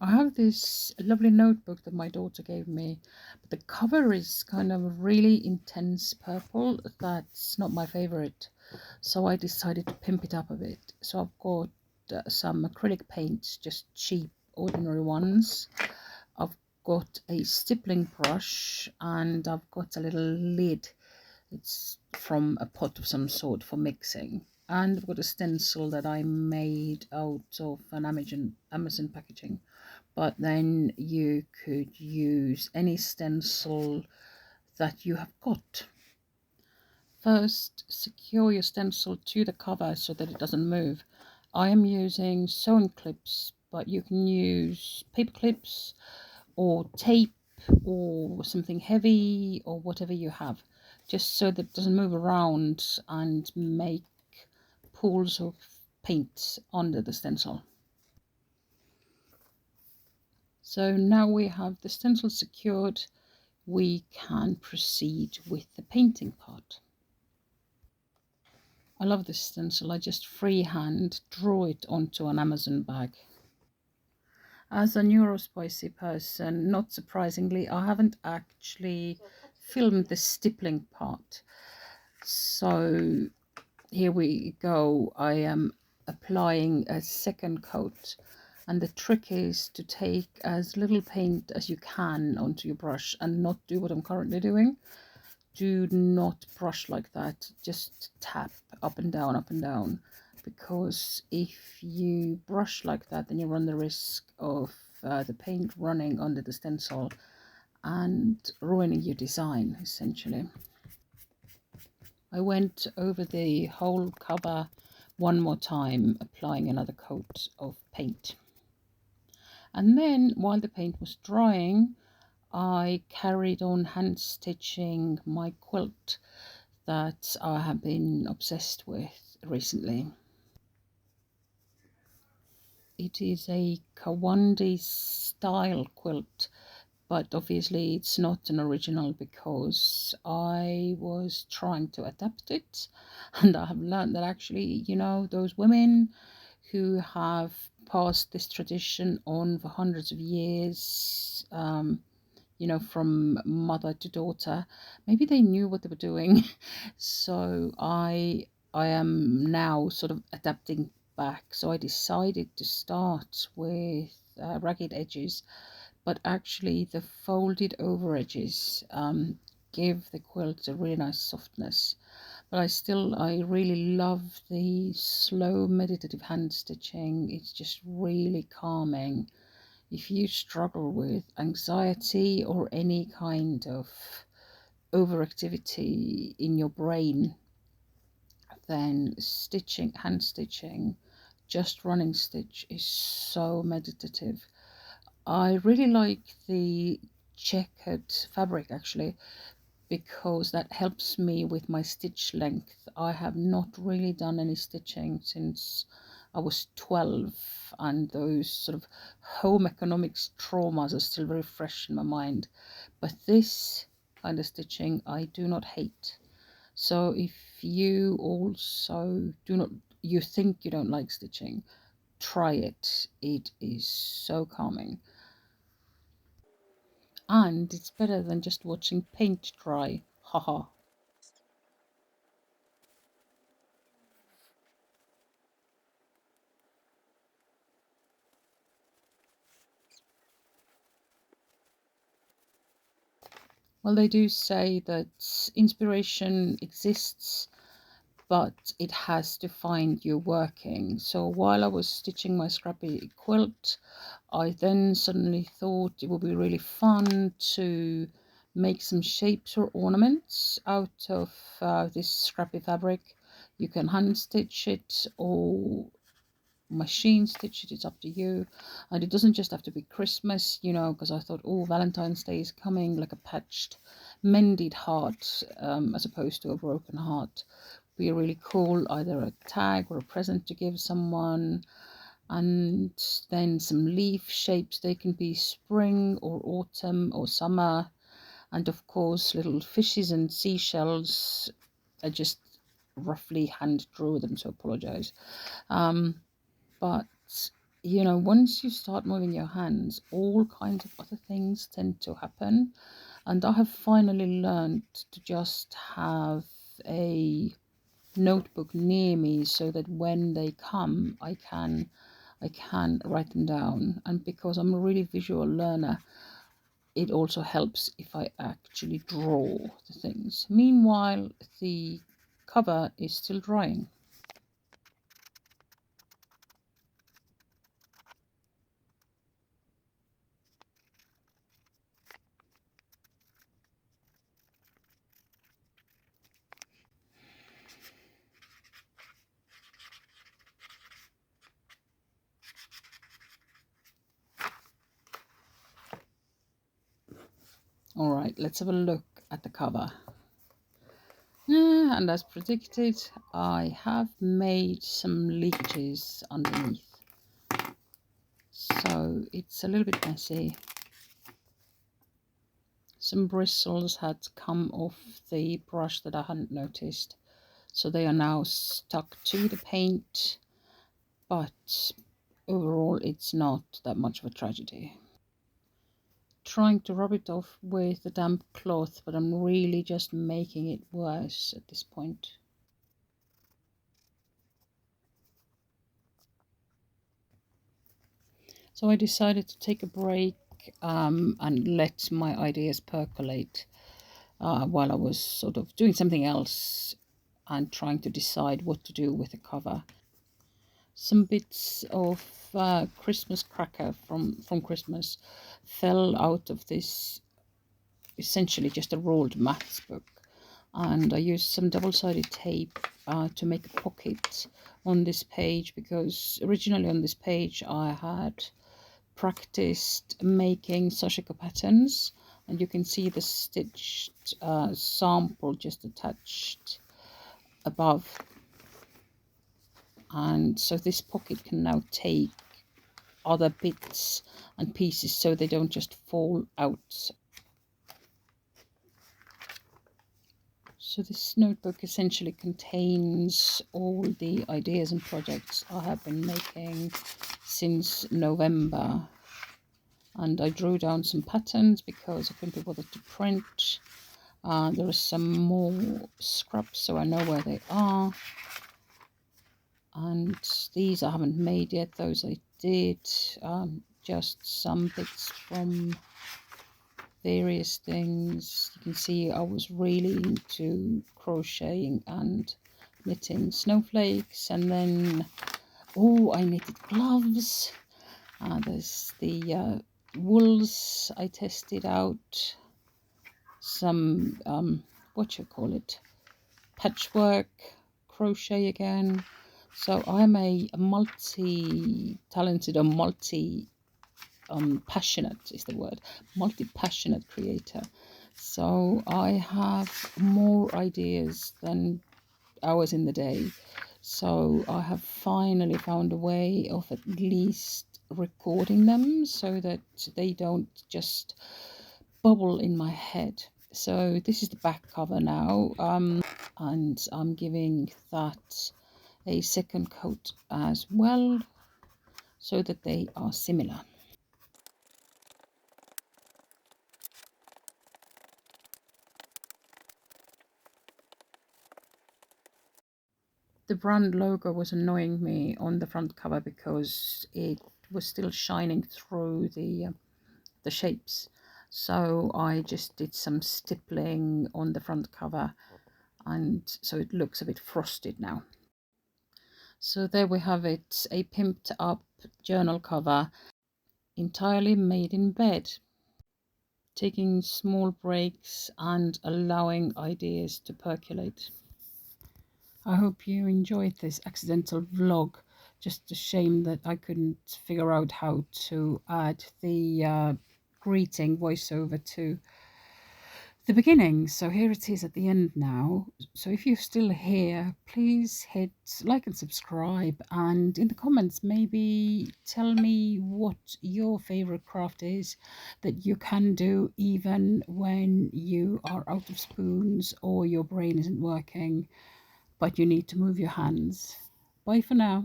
I have this lovely notebook that my daughter gave me, but the cover is kind of really intense purple. That's not my favorite. So I decided to pimp it up a bit. So I've got some acrylic paints, just cheap, ordinary ones. I've got a stippling brush and I've got a little lid. It's from a pot of some sort for mixing. And I've got a stencil that I made out of an Amazon packaging. But then you could use any stencil that you have got. First, secure your stencil to the cover so that it doesn't move. I am using sewing clips, but you can use paper clips or tape or something heavy or whatever you have, just so that it doesn't move around and make pools of paint under the stencil. So now we have the stencil secured, we can proceed with the painting part. I love this stencil. I just freehand draw it onto an Amazon bag. As a neurospicy person, not surprisingly, I haven't actually filmed the stippling part. So here we go. I am applying a second coat, and the trick is to take as little paint as you can onto your brush and not do what I'm currently doing. Do not brush like that, just tap up and down, because if you brush like that, then you run the risk of the paint running under the stencil and ruining your design, essentially. I went over the whole cover one more time, applying another coat of paint. And then while the paint was drying, I carried on hand stitching my quilt that I have been obsessed with recently. It is a Kawandi style quilt, but obviously it's not an original because I was trying to adapt it, and I have learned that actually, those women who have passed this tradition on for hundreds of years, from mother to daughter, maybe they knew what they were doing. So I am now sort of adapting back. So I decided to start with ragged edges, but actually the folded over edges give the quilt a really nice softness. But I really love the slow meditative hand stitching. It's just really calming. If you struggle with anxiety or any kind of overactivity in your brain, then hand stitching, just running stitch is so meditative. I really like the checkered fabric actually, because that helps me with my stitch length. I have not really done any stitching since I was 12, and those sort of home economics traumas are still very fresh in my mind. But this kind of stitching I do not hate. So if you also you think you don't like stitching, try it. It is so calming. And it's better than just watching paint dry. Haha. Well, they do say that inspiration exists, but it has to find you working. So while I was stitching my scrappy quilt, I then suddenly thought it would be really fun to make some shapes or ornaments out of this scrappy fabric. You can hand stitch it or machine stitch it, it's up to you. And it doesn't just have to be Christmas, because I thought, oh, Valentine's Day is coming, like a patched mended heart, as opposed to a broken heart, be really cool, either a tag or a present to give someone. And then some leaf shapes, they can be spring or autumn or summer. And of course little fishes and seashells. I just roughly hand drew them, so apologize. But you know, once you start moving your hands, all kinds of other things tend to happen. And I have finally learned to just have a notebook near me so that when they come, I can write them down. And because I'm a really visual learner, it also helps if I actually draw the things. Meanwhile, the cover is still drying. All right, let's have a look at the cover. And as predicted, I have made some leakages underneath. So it's a little bit messy. Some bristles had come off the brush that I hadn't noticed. So they are now stuck to the paint, but overall it's not that much of a tragedy. Trying to rub it off with a damp cloth, but I'm really just making it worse at this point. So I decided to take a break and let my ideas percolate while I was sort of doing something else and trying to decide what to do with the cover. Some bits of Christmas cracker from Christmas fell out of this, essentially just a rolled maths book, and I used some double-sided tape to make a pocket on this page, because originally on this page I had practiced making sashiko patterns, and you can see the stitched sample just attached above. And so this pocket can now take other bits and pieces so they don't just fall out. So this notebook essentially contains all the ideas and projects I have been making since November. And I drew down some patterns because I couldn't be bothered to print. There are some more scraps so I know where they are. And these I haven't made yet, those I did. Just some bits from various things. You can see I was really into crocheting and knitting snowflakes, and then I knitted gloves. There's the wools I tested out, some what you call it, patchwork crochet again. So I'm a multi-talented or passionate is the word, multi-passionate creator. So I have more ideas than hours in the day. So I have finally found a way of at least recording them so that they don't just bubble in my head. So this is the back cover now, and I'm giving that a second coat as well so that they are similar. The brand logo was annoying me on the front cover because it was still shining through the shapes. So I just did some stippling on the front cover, and so it looks a bit frosted now. So there we have it, a pimped up journal cover, entirely made in bed, taking small breaks and allowing ideas to percolate. I hope you enjoyed this accidental vlog. Just a shame that I couldn't figure out how to add the greeting voiceover to the beginning. So here it is at the end now. So if you're still here, please hit like and subscribe, and in the comments maybe tell me what your favorite craft is that you can do even when you are out of spoons or your brain isn't working, but you need to move your hands. Bye for now.